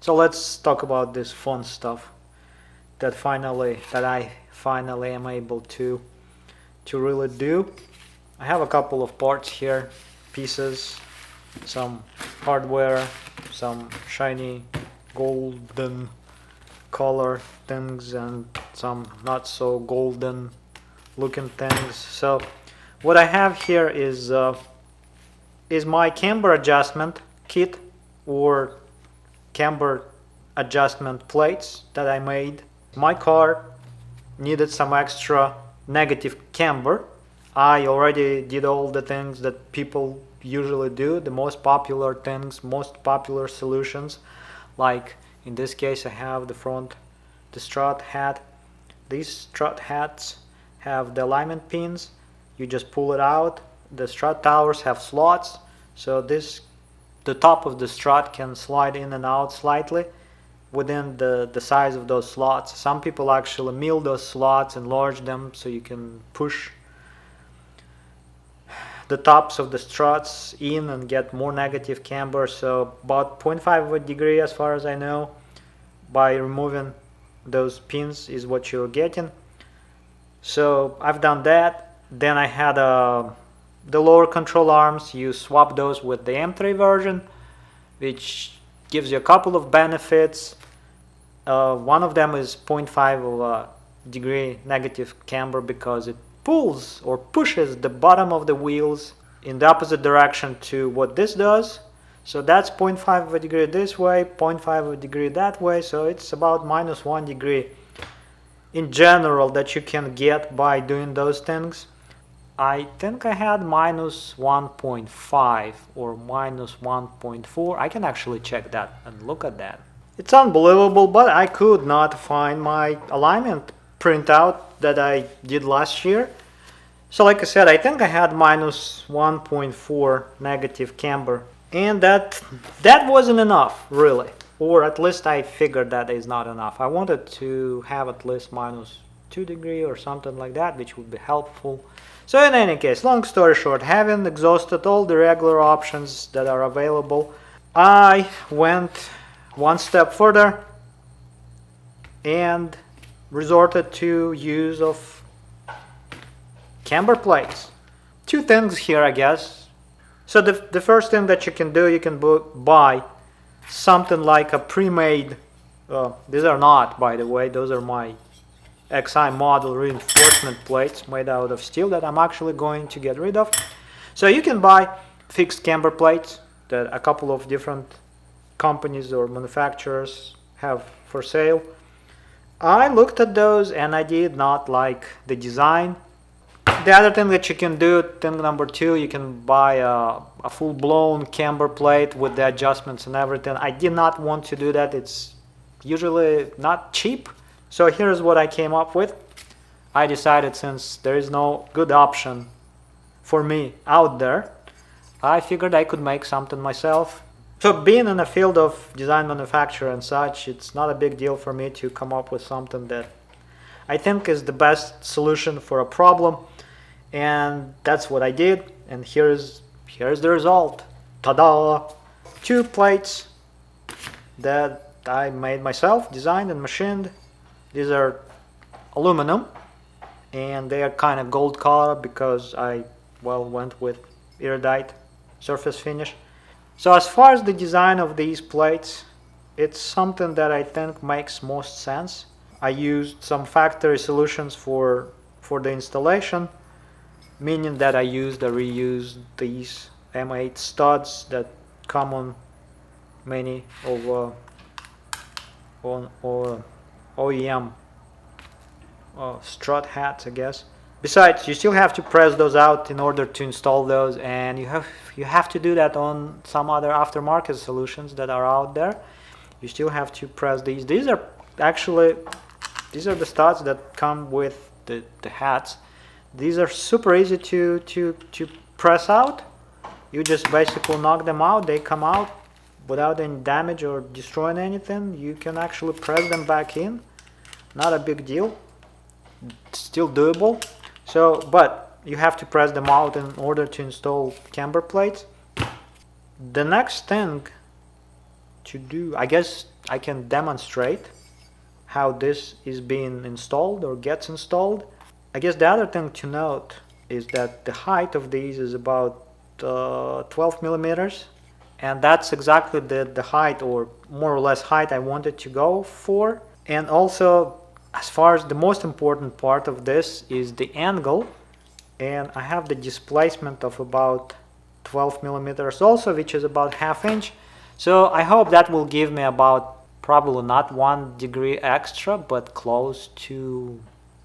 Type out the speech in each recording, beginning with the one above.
So let's talk about this fun stuff that I finally am able to really do. I have a couple of parts here, pieces, some hardware, some shiny golden color things, and some not so golden looking things. So what I have here is my camber adjustment kit, or camber adjustment plates that I made. My car needed some extra negative camber. I already did all the things that people usually do, the most popular things, most popular solutions. Like in this case I have the strut hat. These strut hats have the alignment pins. You just pull it out. The strut towers have slots, so the top of the strut can slide in and out slightly within the size of those slots. Some people actually mill those slots, enlarge them so you can push the tops of the struts in and get more negative camber. So about 0.5 of a degree, as far as I know, by removing those pins is what you're getting. So I've done that. Then I had the lower control arms. You swap those with the M3 version, which gives you a couple of benefits. One of them is 0.5 of a degree negative camber, because it pulls or pushes the bottom of the wheels in the opposite direction to what this does. So that's 0.5 of a degree this way, 0.5 of a degree that way, so it's about -1 degree in general that you can get by doing those things. I think I had -1.5 or -1.4. I can actually check that and look at that. It's unbelievable, but I could not find my alignment printout that I did last year. So like I said, I think I had -1.4 negative camber, and that wasn't enough, really. Or at least I figured that is not enough. I wanted to have at least -2 degree or something like that, which would be helpful. So in any case, long story short, having exhausted all the regular options that are available, I went one step further and resorted to use of camber plates. Two things here, I guess. So the first thing that you can do, you can buy something like a pre-made, these are not, by the way, those are my XI model reinforcement plates made out of steel that I'm actually going to get rid of. So you can buy fixed camber plates that a couple of different companies or manufacturers have for sale. I looked at those and I did not like the design. The other thing that you can do, thing number two, you can buy a full-blown camber plate with the adjustments and everything. I did not want to do that. It's usually not cheap. So here's what I came up with. I decided, since there is no good option for me out there, I figured I could make something myself. So being in the field of design manufacture and such, it's not a big deal for me to come up with something that I think is the best solution for a problem. And that's what I did, and here's the result. Ta-da! 2 plates that I made myself, designed and machined. These are aluminum, and they are kind of gold color because I went with iridite surface finish. So as far as the design of these plates, it's something that I think makes most sense. I used some factory solutions for the installation, meaning that I reused these M8 studs that come on many of OEM strut hats, I guess. Besides, you still have to press those out in order to install those, and you have to do that on some other aftermarket solutions that are out there. You still have to press these. These are the studs that come with the hats. These are super easy to press out. You just basically knock them out. They come out without any damage or destroying anything. You can actually press them back in. Not a big deal. It's still doable. So, but you have to press them out in order to install camber plates. The next thing to do, I guess I can demonstrate how this is being installed or gets installed. I guess the other thing to note is that the height of these is about 12 millimeters, and that's exactly the height, or more or less height, I wanted to go for. And also, as far as the most important part of this is the angle, and I have the displacement of about 12 millimeters also, which is about ½ inch. So I hope that will give me about, probably not 1 degree extra, but close to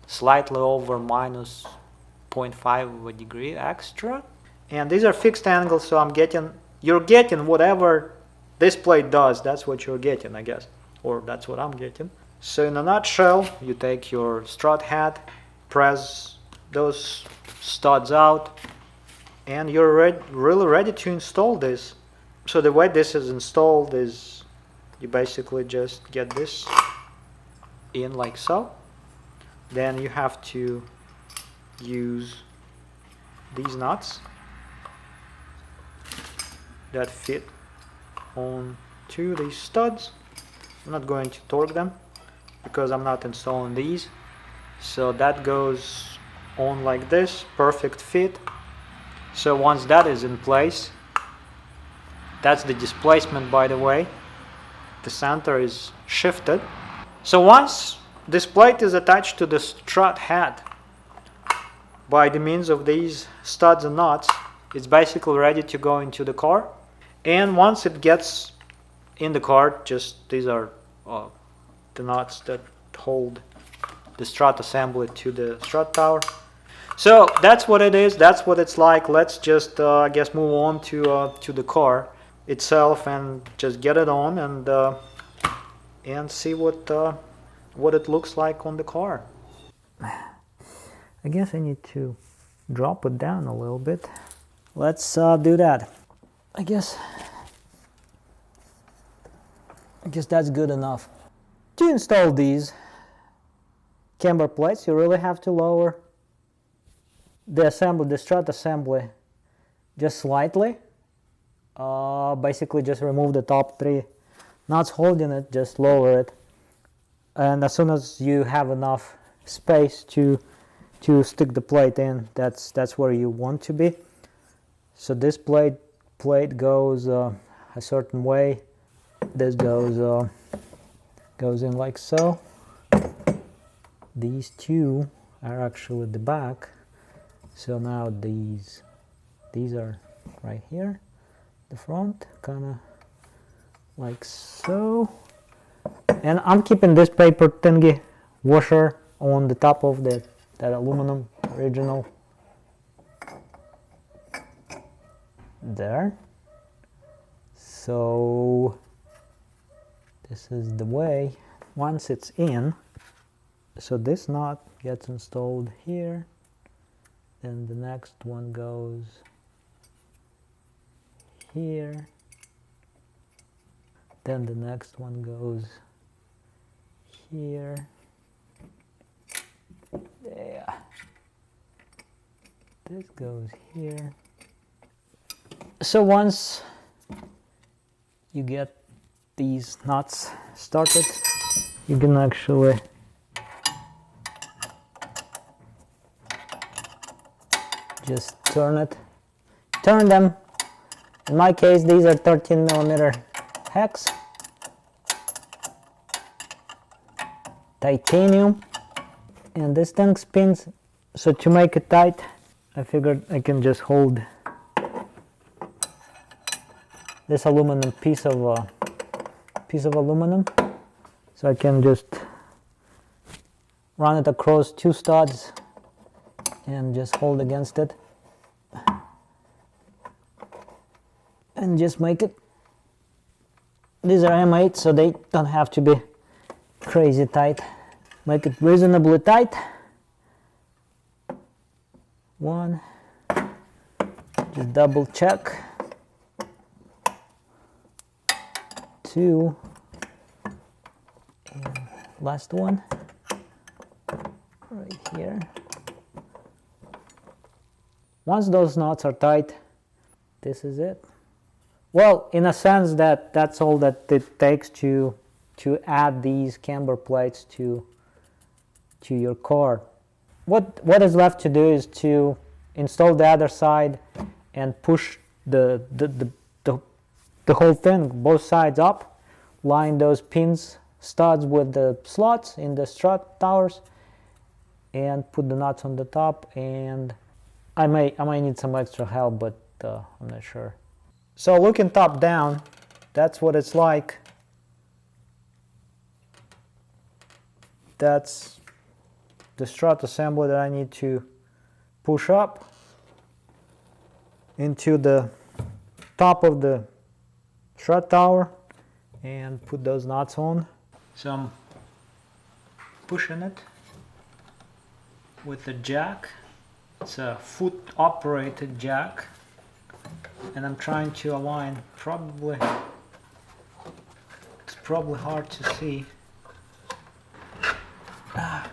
slightly over minus 0.5 of a degree extra. And these are fixed angles, so you're getting whatever this plate does. That's what you're getting, I guess, or that's what I'm getting. So in a nutshell, you take your strut head, press those studs out, and you're really ready to install this. So the way this is installed is you basically just get this in like so. Then you have to use these nuts that fit onto these studs. I'm not going to torque them because I'm not installing these. So that goes on like this, perfect fit. So once that is in place, that's the displacement, by the way. The center is shifted. So once this plate is attached to the strut head by the means of these studs and nuts, it's basically ready to go into the car. And once it gets in the car, just these are the nuts that hold the strut assembly to the strut tower. So that's what it is, that's what it's like. Let's just I guess move on to the car itself and just get it on and see what it looks like on the car. I guess I need to drop it down a little bit. Let's do that. I guess that's good enough. To install these camber plates, you really have to lower the strut assembly just slightly. Basically just remove the top 3 nuts holding it, just lower it, and as soon as you have enough space to stick the plate in, that's where you want to be. So this plate goes a certain way. This goes in like so. These 2 are actually the back. So now these are right here, the front, kind of like so. And I'm keeping this paper thingy washer on the top of that aluminum original. There. So this is the way once it's in. So this nut gets installed here, then the next one goes here, then the next one goes here. There. This goes here. So once you get these nuts started, you can actually just turn them. In my case, these are 13 millimeter hex, titanium, and this thing spins. So to make it tight, I figured I can just hold this aluminum piece of aluminum. So I can just run it across 2 studs and just hold against it and just make it. These are M8, so they don't have to be crazy tight. Make it reasonably tight. 1, just double check. 2, and last one right here. Once those knots are tight, this is it. Well, in a sense that's all that it takes to to add these camber plates to your car. What is left to do is to install the other side and push the whole thing, both sides up, line those pins, studs with the slots in the strut towers, and put the nuts on the top. And I might need some extra help, but I'm not sure. So looking top down, that's what it's like. That's the strut assembly that I need to push up into the top of the strut tower and put those nuts on. So I'm pushing it with the jack. It's a foot operated jack, and I'm trying to align. It's probably hard to see. I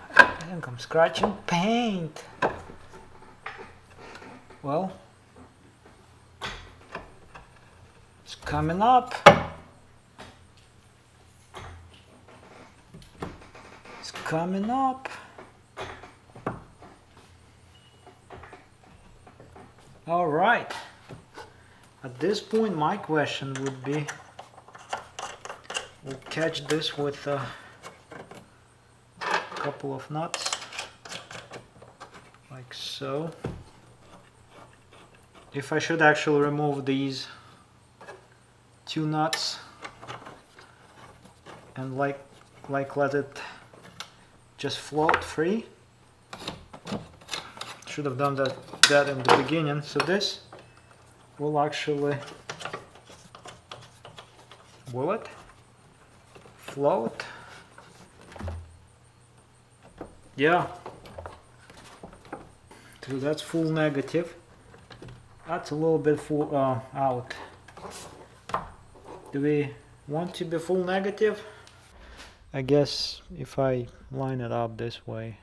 think I'm scratching paint. Well, it's coming up. It's coming up. All right. At this point, my question would be, we'll catch this with a couple of nuts, like so. If I should actually remove these two nuts and like let it just float free. Should have done that in the beginning. So this will actually, will it float? Yeah. So that's full negative. That's a little bit full out. Do we want to be full negative? I guess if I line it up this way,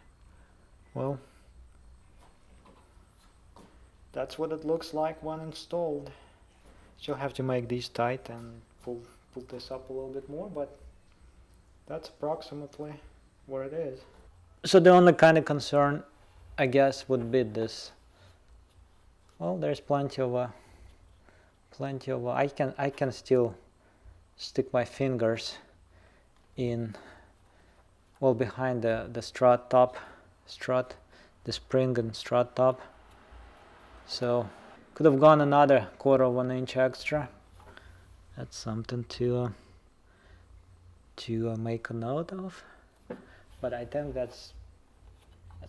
well, that's what it looks like when installed. Still have to make these tight and pull this up a little bit more, but that's approximately where it is. So the only kind of concern, I guess, would be this. Well, there's plenty of I can still stick my fingers in, well, behind the strut, the spring and strut top. So could have gone another 1/4 inch extra. That's something to make a note of. But I think that's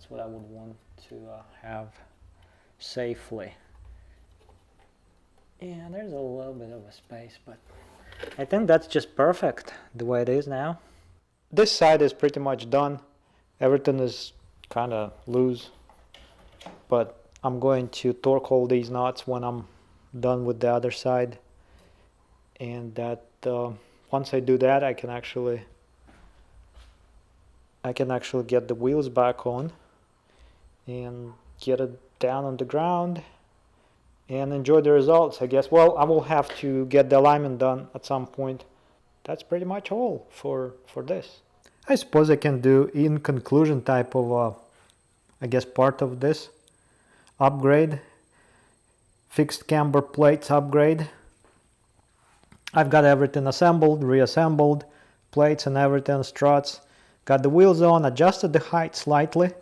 what I would want to have safely. Yeah, there's a little bit of a space, but I think that's just perfect the way it is now. This side is pretty much done. Everything is kind of loose, but I'm going to torque all these nuts when I'm done with the other side, and that once I do that, I can actually get the wheels back on and get it down on the ground and enjoy the results, I guess. Well, I will have to get the alignment done at some point. That's pretty much all for this. I suppose I can do in conclusion type of I guess part of this upgrade, fixed camber plates upgrade. I've got everything assembled, reassembled, plates and everything, struts, got the wheels on, adjusted the height slightly.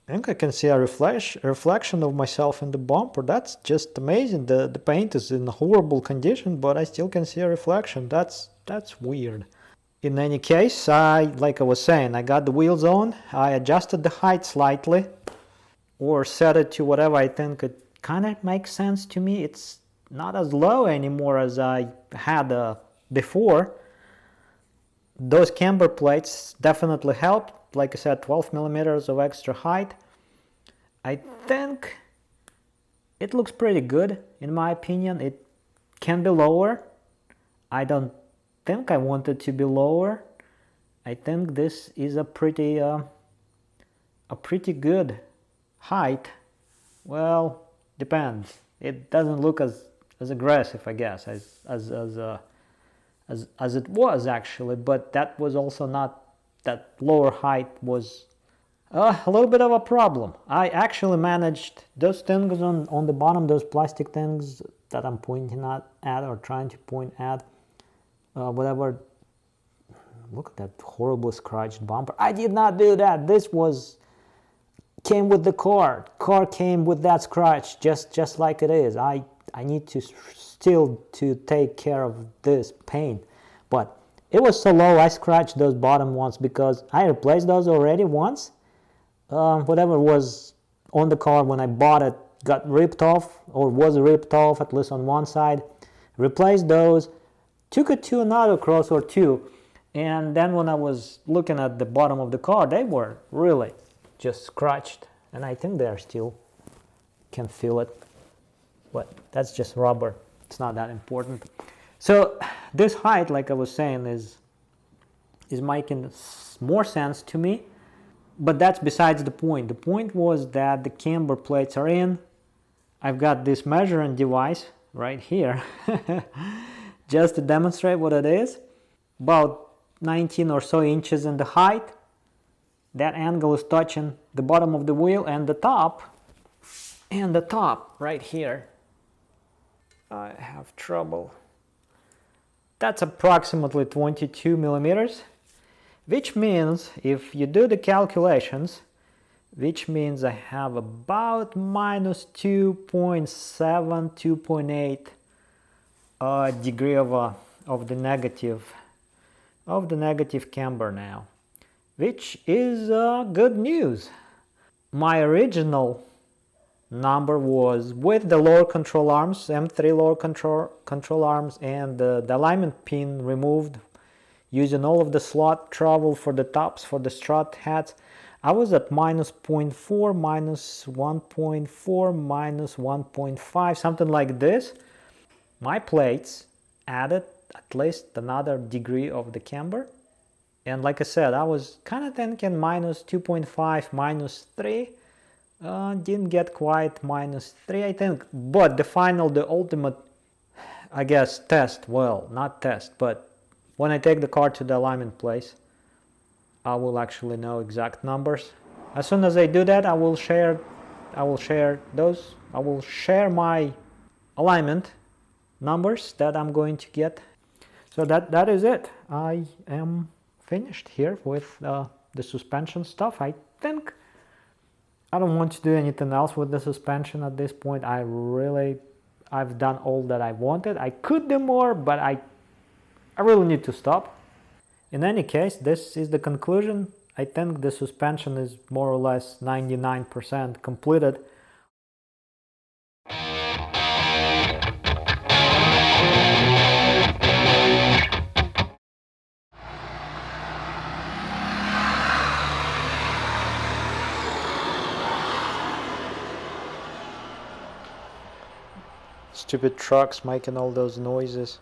I think I can see a reflection of myself in the bumper. That's just amazing. The paint is in horrible condition, but I still can see a reflection. That's weird. In any case, like I was saying, I got the wheels on, I adjusted the height slightly, or set it to whatever I think it kind of makes sense to me. It's not as low anymore as I had before. Those camber plates definitely helped. Like I said, 12 millimeters of extra height. I think it looks pretty good, in my opinion. It can be lower. I don't think I want it to be lower. I think this is a pretty good height. Well, depends. It doesn't look as aggressive, I guess, as as it was actually, but that was also not, that lower height was a little bit of a problem. I actually managed those things on the bottom, those plastic things that I'm pointing at or trying to point at, whatever. Look at that horrible scratched bumper. I did not do that. This came with the car. Car came with that scratch, just like it is. I need to still to take care of this paint, but it was so low. I scratched those bottom ones because I replaced those already once. Whatever was on the car when I bought it got ripped off, or was ripped off at least on one side. Replaced those, took it to an autocross or two, and then when I was looking at the bottom of the car, they were really just scratched, and I think they still can feel it, but that's just rubber. It's not that important. So this height, like I was saying, is making more sense to me, but that's besides the point. The point was that the camber plates are in. I've got this measuring device right here just to demonstrate what it is. About 19 or so inches in the height. That angle is touching the bottom of the wheel and the top. And the top right here. I have trouble. That's approximately 22 millimeters, which means if you do the calculations, which means I have about minus 2.7, 2.8 degree of the negative camber now, which is good news. My original number was with the lower control arms, M3 lower control arms, and the alignment pin removed, using all of the slot travel for the tops, for the strut heads. I was at minus 0.4, minus 1.4, minus 1.5, something like this. My plates added at least another degree of the camber. And like I said, I was kind of thinking minus 2.5, minus 3. Didn't get quite minus 3, I think. But the ultimate, I guess, test, well, not test, but when I take the car to the alignment place, I will actually know exact numbers. As soon as I do that, I will share my alignment numbers that I'm going to get. So that is it. I am finished here with the suspension stuff. I think I don't want to do anything else with the suspension at this point. I've done all that I wanted. I could do more, but I really need to stop. In any case, this is the conclusion. I think the suspension is more or less 99% completed. Stupid trucks making all those noises.